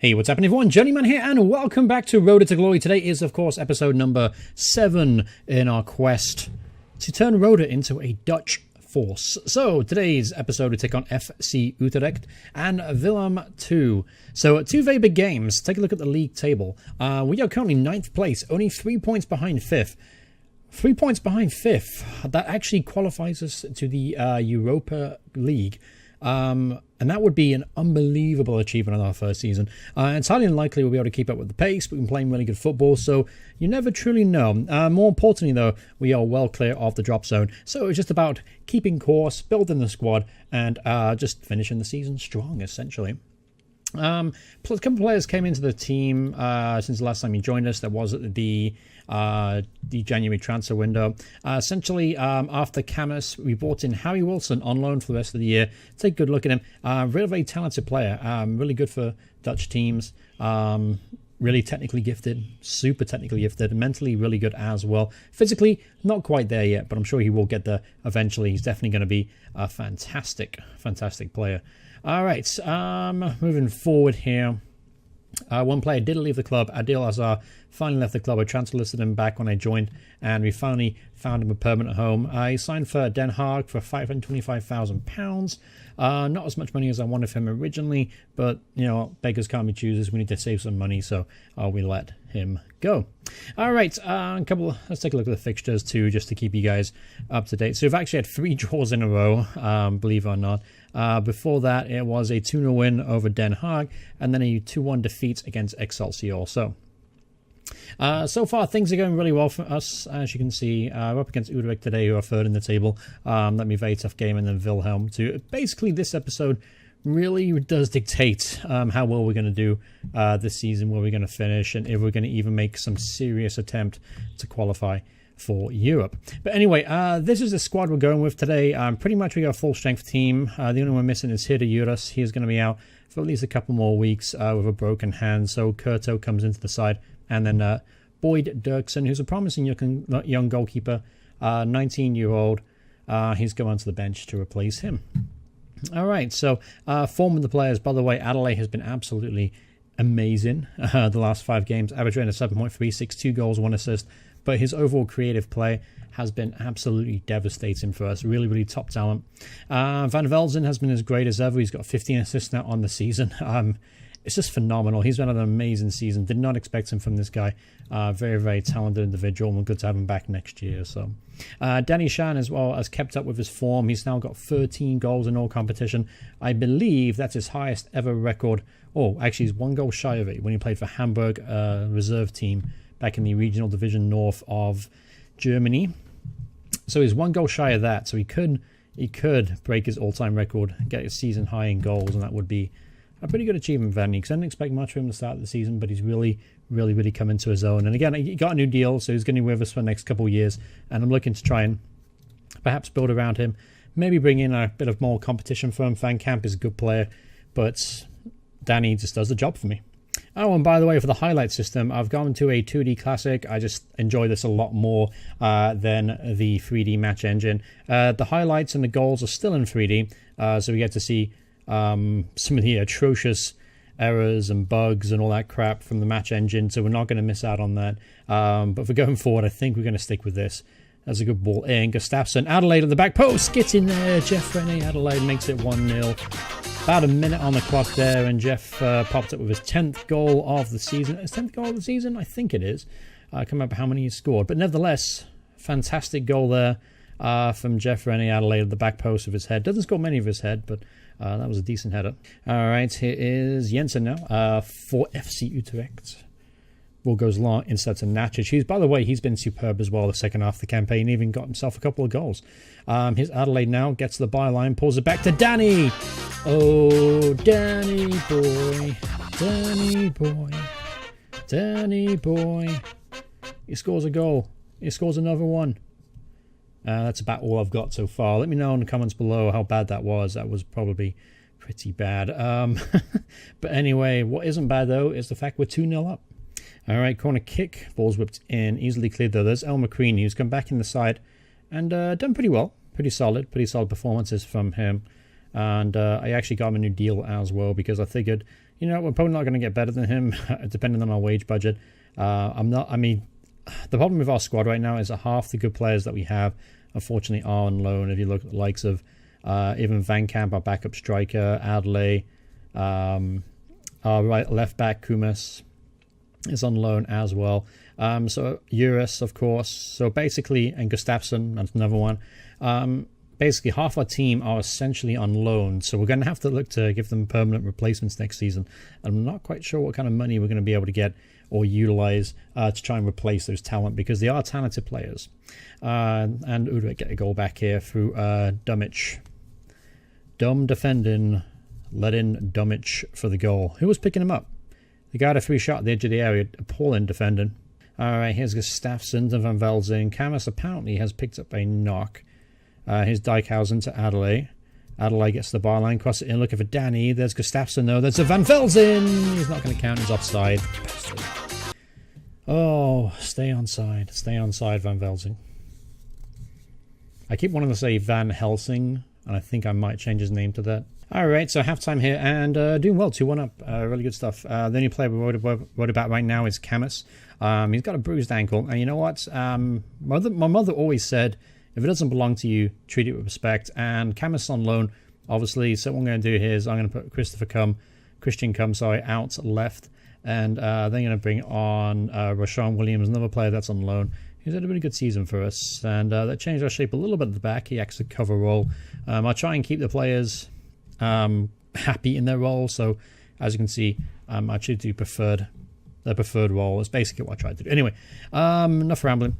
Hey, what's happening everyone? Journeyman here and welcome back to Roda to Glory. Today is of course episode number 7 in our quest to turn Roda into a Dutch force. So today's episode we take on FC Utrecht and Willem 2. So 2 very big games. Take a look at the league table. We are currently 9th place, only 3 points behind 5th. 3 points behind 5th. That actually qualifies us to the Europa League. And that would be an unbelievable achievement on our first season. It's highly unlikely we'll be able to keep up with the pace, but we've been playing really good football, so you never truly know. More importantly, though, we are well clear of the drop zone. So it's just about keeping course, building the squad, and just finishing the season strong, essentially. A couple players came into the team since the last time you joined us. That was at the January transfer window. Essentially, after Camus, we brought in Harry Wilson on loan for the rest of the year. Take a good look at him. Really talented player. Really good for Dutch teams. Really technically gifted. Super technically gifted. Mentally really good as well. Physically, not quite there yet, but I'm sure he will get there eventually. He's definitely going to be a fantastic player. All right, moving forward here. One player did leave the club. Adil Azar finally left the club. I transfer listed him back when I joined, and we finally found him a permanent home. He signed for Den Haag for £525,000. Not as much money as I wanted from him originally, but you know, beggars can't be choosers. We need to save some money, so we let him go. All right, let's take a look at the fixtures too, just to keep you guys up to date. So we've actually had 3 draws in a row, believe it or not. Before that, it was a 2-0 win over Den Haag, and then a 2-1 defeat against Excelsior. So far, things are going really well for us. As you can see, we're up against Utrecht today, who are 3rd in the table. That'll be a very tough game, and then Wilhelm too. Basically, this episode really does dictate how well we're going to do this season, where we're going to finish, and if we're going to even make some serious attempt to qualify for Europe. But anyway, this is the squad we're going with today. Pretty much we got a full strength team. The only one missing is Juris. He's going to be out for at least a couple more weeks with a broken hand. So Kurto comes into the side, and then Boyd Dirksen, who's a promising young goalkeeper, 19-year-old. He's going to the bench to replace him. All right, so form of the players. By the way, Adelaide has been absolutely amazing the last 5 games, averaging a 7.36, 2 goals, 1 assist. But his overall creative play has been absolutely devastating for us. Really top talent. Van Velzen has been as great as ever. He's got 15 assists now on the season. It's just phenomenal. He's had an amazing season. Did not expect him from this guy. Very talented individual, and good to have him back next year. So, Danny Shan as well has kept up with his form. He's now got 13 goals in all competition. I believe that's his highest ever record. Oh, actually, he's 1 goal shy of it when he played for Hamburg reserve team back in the regional division north of Germany. So he's 1 goal shy of that. So he could break his all-time record, get his season high in goals, and that would be a pretty good achievement for him, because I didn't expect much from him to start of the season, but he's really come into his own. And again, he got a new deal, so he's going to be with us for the next couple of years, and I'm looking to try and perhaps build around him, maybe bring in a bit of more competition for him. Van Camp is a good player, but Danny just does the job for me. Oh, and by the way, for the highlight system, I've gone to a 2D classic. I just enjoy this a lot more than the 3D match engine. The highlights and the goals are still in 3D, so we get to see some of the atrocious errors and bugs and all that crap from the match engine, so we're not going to miss out on that. But for going forward, I think we're going to stick with this. That's a good ball in. Gustafsson, Adelaide at the back post, gets in there. Jeff Rene, Adelaide makes it 1-0. About a minute on the clock there, and Jeff popped up with his 10th goal of the season. His 10th goal of the season? I think it is. I can't remember how many he scored. But nevertheless, fantastic goal there from Jeff Rene, Adelaide at the back post of his head. Doesn't score many of his head, but that was a decent header. All right, here is Jensen now for FC Utrecht. Ball goes long instead to Nacic. By the way, he's been superb as well the second half of the campaign. Even got himself a couple of goals. Here's Adelaide now. Gets to the byline. Pulls it back to Danny. Oh, Danny boy. Danny boy. Danny boy. He scores a goal. He scores another one. That's about all I've got so far. Let me know in the comments below how bad that was. That was probably pretty bad. But anyway, what isn't bad, though, is the fact we're 2-0 up. All right, corner kick. Ball's whipped in. Easily cleared, though. There's El McCrean, who's come back in the side and done pretty well. Pretty solid performances from him. And I actually got him a new deal as well, because I figured, you know, we're probably not going to get better than him, depending on our wage budget. I mean, the problem with our squad right now is that half the good players that we have, unfortunately, are on loan. If you look at the likes of even Van Camp, our backup striker, Adelaide, our left back, Kumas, is on loan as well. So Uris, of course. So basically, and Gustafsson, that's another one. Basically, half our team are essentially on loan. So we're going to have to look to give them permanent replacements next season. I'm not quite sure what kind of money we're going to be able to get or utilize to try and replace those talent, because they are talented players. And Utrecht get a goal back here through Dumic. Dumb defending, let in Dumic for the goal. Who was picking him up? The guy had a free shot at the edge of the area. Appalling defending. All right, here's Gustafsson to Van Velzen. Camus apparently has picked up a knock. Here's Dijkhuizen to Adelaide. Adelaide gets the byline, cross it in, looking for Danny. There's Gustafsson, though. There's a Van Velzen. He's not going to count. He's offside. Oh, stay onside. Stay onside, Van Velzen. I keep wanting to say Van Helsing, and I think I might change his name to that. All right, so halftime here, and doing well, 2-1 up. Really good stuff. The only player we wrote about right now is Camus. He's got a bruised ankle, and you know what? My mother always said, if it doesn't belong to you, treat it with respect. And Camus on loan, obviously. So what I'm going to do here is I'm going to put Christian Cum, out left. And then going to bring on Rashawn Williams, another player that's on loan. He's had a really good season for us. And that changed our shape a little bit at the back. He acts a cover role. I'll try and keep the players happy in their role. So as you can see, I actually do their preferred role. It's basically what I tried to do. Anyway, enough rambling.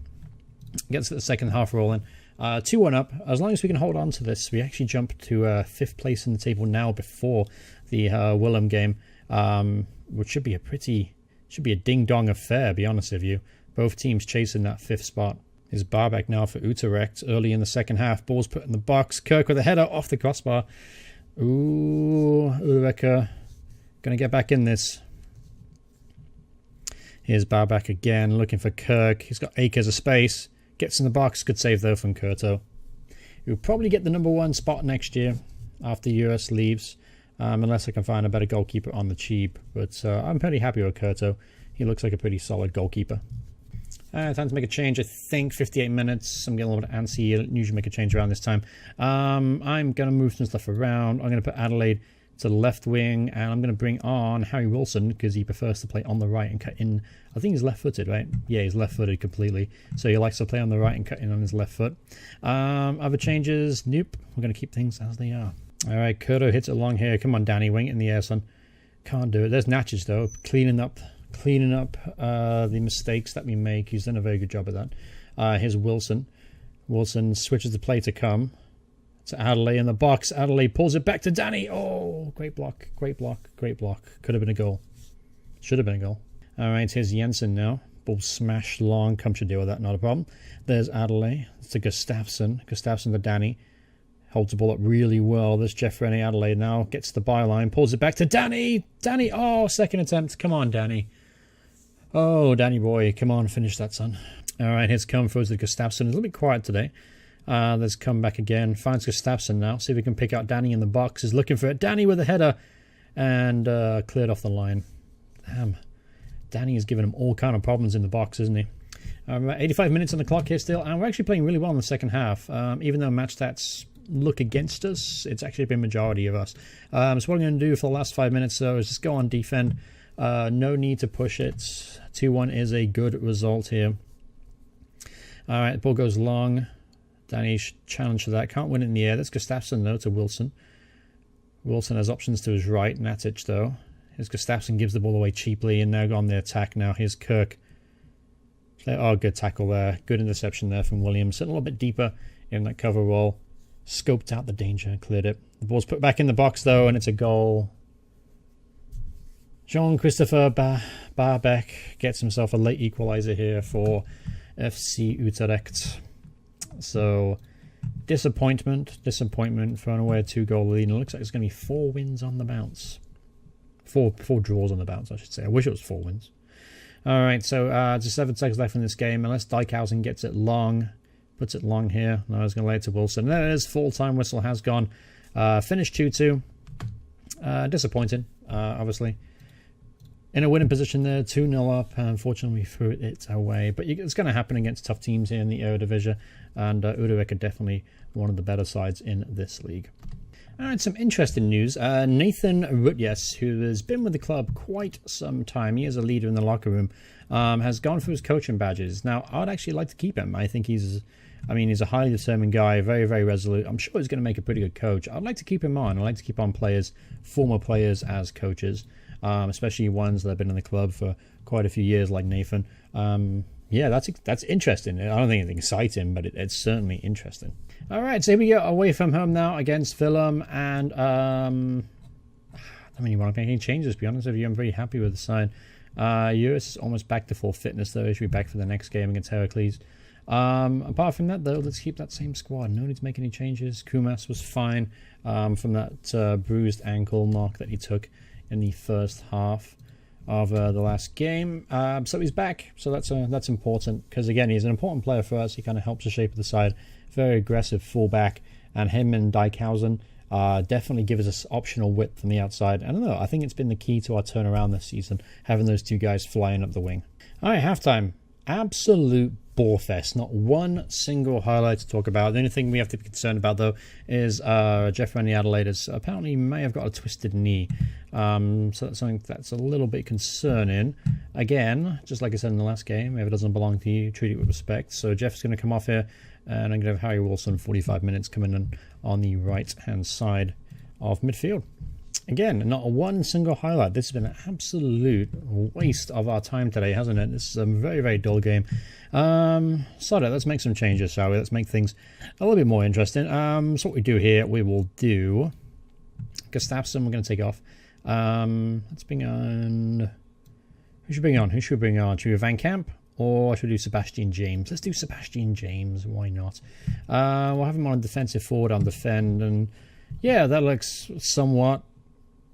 Gets the second half rolling. 2-1 up. As long as we can hold on to this, we actually jump to 5th place in the table now before the Willem game, which should be a ding-dong affair, be honest with you. Both teams chasing that 5th spot. Is Barbek now for Utrecht early in the second half. Ball's put in the box. Kirk with a header off the crossbar. Ooh, Utrecht going to get back in this. Here's Barbek again, looking for Kirk. He's got acres of space. Gets in the box. Good save, though, from Kurto. He'll probably get the number 1 spot next year after US leaves, unless I can find a better goalkeeper on the cheap. But I'm pretty happy with Kurto. He looks like a pretty solid goalkeeper. Time to make a change, I think. 58 minutes. I'm getting a little bit antsy. I don't usually make a change around this time. I'm going to move some stuff around. I'm going to put Adelaide to the left wing, and I'm going to bring on Harry Wilson because he prefers to play on the right and cut in. I think he's left-footed, right? Yeah, he's left-footed completely. So he likes to play on the right and cut in on his left foot. Other changes? Nope. We're going to keep things as they are. All right, Kurto hits it along here. Come on, Danny, wing it in the air, son. Can't do it. There's Natchez, though, cleaning up the mistakes that we make. He's done a very good job of that. Here's Wilson. Wilson switches the play to come. To Adelaide in the box. Adelaide pulls it back to Danny. Oh, great block, great block, great block. Could have been a goal. Should have been a goal. All right, here's Jensen now. Ball smashed long. Come should deal with that, not a problem. There's Adelaide. It's to Gustafsson. Gustafsson to Danny. Holds the ball up really well. There's Jeff Rennie. Adelaide now gets the byline. Pulls it back to Danny. Danny, oh, second attempt. Come on, Danny. Oh, Danny boy. Come on, finish that, son. All right, here's come throws to Gustafsson. It's a little bit quiet today. Let's come back again. Finds Gustafsson now. See if we can pick out Danny in the box. Is looking for it. Danny with a header. And cleared off the line. Damn. Danny is giving him all kind of problems in the box, isn't he? 85 minutes on the clock here still. And we're actually playing really well in the second half. Even though match stats look against us, it's actually been majority of us. So what I'm going to do for the last 5 minutes, though, is just go on defend. No need to push it. 2-1 is a good result here. All right, the ball goes long. Danny's challenge to that. Can't win it in the air. That's Gustafsson, though, to Wilson. Wilson has options to his right. Natchez, though. Here's Gustafsson, gives the ball away cheaply, and now on the attack now. Here's Kirk. Oh, good tackle there. Good interception there from Williams. Sitting a little bit deeper in that cover roll. Scoped out the danger, cleared it. The ball's put back in the box, though, and it's a goal. Jean-Christopher Barbek gets himself a late equalizer here for FC Utrecht. So, disappointment throwing away a 2-goal lead. And it looks like it's going to be 4 wins on the bounce. Four draws on the bounce, I should say. I wish it was 4 wins. All right, so just 7 seconds left in this game. Unless Dijkhuizen gets it long, puts it long here. No, I was going to lay it to Wilson. There it is. Full-time whistle has gone. Finished 2-2. Disappointing, obviously. in a winning position there, 2-0 up. Unfortunately, we threw it away. But it's going to happen against tough teams here in the Eredivisie. And Utrecht are definitely one of the better sides in this league. All right, some interesting news. Nathan Rutjes, who has been with the club quite some time, he is a leader in the locker room, has gone for his coaching badges. Now, I would actually like to keep him. I think he's a highly determined guy, very, very resolute. I'm sure he's going to make a pretty good coach. I'd like to keep him on. I'd like to keep on former players as coaches, especially ones that have been in the club for quite a few years, like Nathan. Yeah, that's interesting. I don't think anything excites him, but it's certainly interesting. All right, so here we go, away from home now against Willem, and I mean, you won't make any changes, to be honest with you. I'm very happy with the side. Eurus is almost back to full fitness, though. He should be back for the next game against Heracles. Apart from that, though, let's keep that same squad. No need to make any changes. Kumas was fine from that bruised ankle knock that he took in the first half of the last game. So he's back, so that's important, because again, he's an important player for us. He kind of helps the shape of the side. Very aggressive fullback, and him and Dijkhausen definitely give us this optional width from the outside. I don't know, I think it's been the key to our turnaround this season, having those two guys flying up the wing. All right, halftime. Absolute bore fest. Not one single highlight to talk about. The only thing we have to be concerned about, though, is Jeff Van Adelaide apparently may have got a twisted knee. So that's something that's a little bit concerning. Again, just like I said in the last game, if it doesn't belong to you, treat it with respect. So Jeff's going to come off here, and I'm going to have Harry Wilson 45 minutes coming in on the right-hand side of midfield. Again, not one single highlight. This has been an absolute waste of our time today, hasn't it? This is a very, very dull game. Let's make some changes, shall we? Let's make things a little bit more interesting. So what we do here, we will do Gustafsson, we're going to take off. Let's bring on... Who should we bring on? Should we do Van Camp? Or should we do Sebastian James? Let's do Sebastian James. Why not? We'll have him on defensive forward on defend. And yeah, that looks somewhat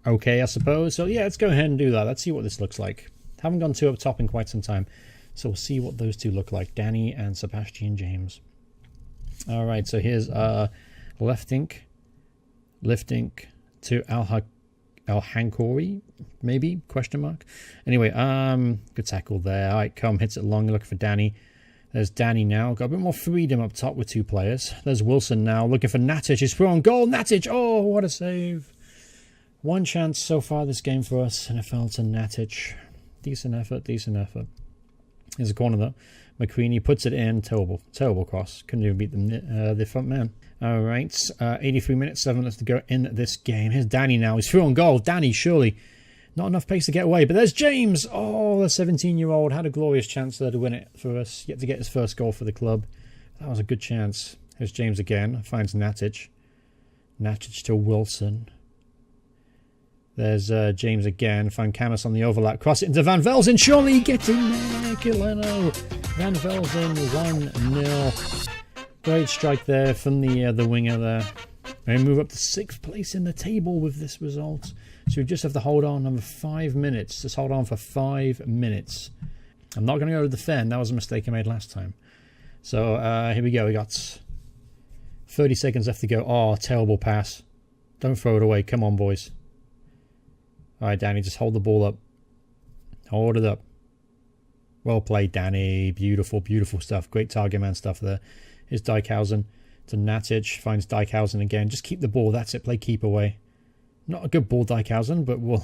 okay, I suppose. So yeah, let's go ahead and do that. Let's see what this looks like. Haven't gone two up top in quite some time. So we'll see what those two look like. Danny and Sebastian James. All right, so here's lifting to Al-Hankori, maybe, question mark. Anyway, good tackle there. All right, come, hits it long, looking for Danny. There's Danny now, got a bit more freedom up top with two players. There's Wilson now, looking for Natic. He's through on goal, Natic, oh, what a save. One chance so far this game for us, and it fell to Natic. Decent effort. Here's a corner though. McQueenie puts it in, terrible cross. Couldn't even beat the front man. All right, 83 minutes, 7 minutes to go in this game. Here's Danny now. He's through on goal. Danny, surely not enough pace to get away. But there's James. Oh, the 17-year-old had a glorious chance there to win it for us. Yet to get his first goal for the club. That was a good chance. Here's James again. Finds Natic. Natic to Wilson. There's James again. Found Camus on the overlap. Cross it into Van Velzen. Surely get in there, Kileno. Van Velzen 1-0. Great strike there from the winger there. We move up to 6th place in the table with this result. So we just have to hold on another 5 minutes. Just hold on for 5 minutes. I'm not going to go to defend. That was a mistake I made last time. So here we go. We got 30 seconds left to go. Oh, terrible pass. Don't throw it away. Come on, boys. All right, Danny, just hold the ball up. Hold it up. Well played, Danny. Beautiful, beautiful stuff. Great target man stuff there. Here's Dijkhausen to Natic. Finds Dijkhausen again. Just keep the ball. That's it. Play keep away. Not a good ball, Dijkhausen, but we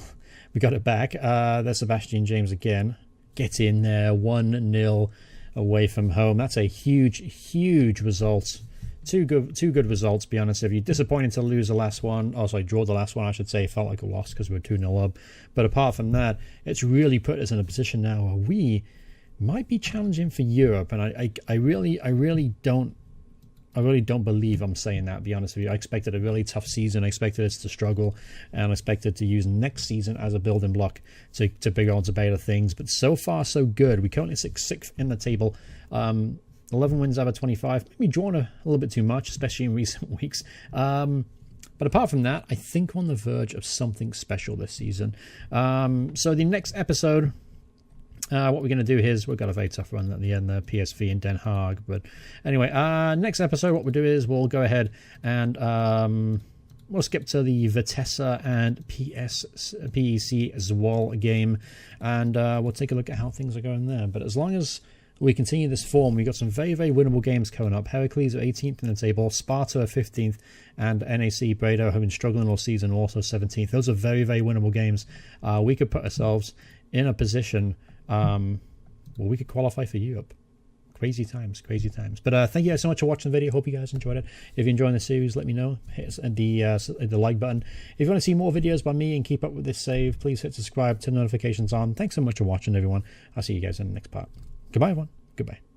got it back. There's Sebastian James again. Get in there. 1-0 away from home. That's a huge, huge result. Two good results, to be honest with you. Disappointing to lose the last one. Oh, sorry, draw the last one, I should say. Felt like a loss because we were 2-0 up. But apart from that, it's really put us in a position now where we might be challenging for Europe. And I really don't believe I'm saying that, to be honest with you. I expected a really tough season. I expected us to struggle. And I expected to use next season as a building block to big odds of better things. But so far, so good. We currently sit 6th in the table. 11 wins out of 25. Maybe drawn a little bit too much, especially in recent weeks. But apart from that, I think we're on the verge of something special this season. So the next episode, what we're going to do here is we've got a very tough run at the end there, PSV in Den Haag. But anyway, next episode, what we'll do is we'll go ahead and we'll skip to the Vitesse and PEC Zwolle game, and we'll take a look at how things are going there. But as long as we continue this form, we've got some very, very winnable games coming up. Heracles are 18th in the table, Sparta are 15th, and NAC Breda have been struggling all season, also 17th. Those are very, very winnable games. We could put ourselves in a position where we could qualify for Europe. Crazy times, crazy times. But thank you guys so much for watching the video. Hope you guys enjoyed it. If you're enjoying the series, let me know. Hit the like button. If you want to see more videos by me and keep up with this save, please hit subscribe, turn notifications on. Thanks so much for watching, everyone. I'll see you guys in the next part. Goodbye, everyone. Goodbye.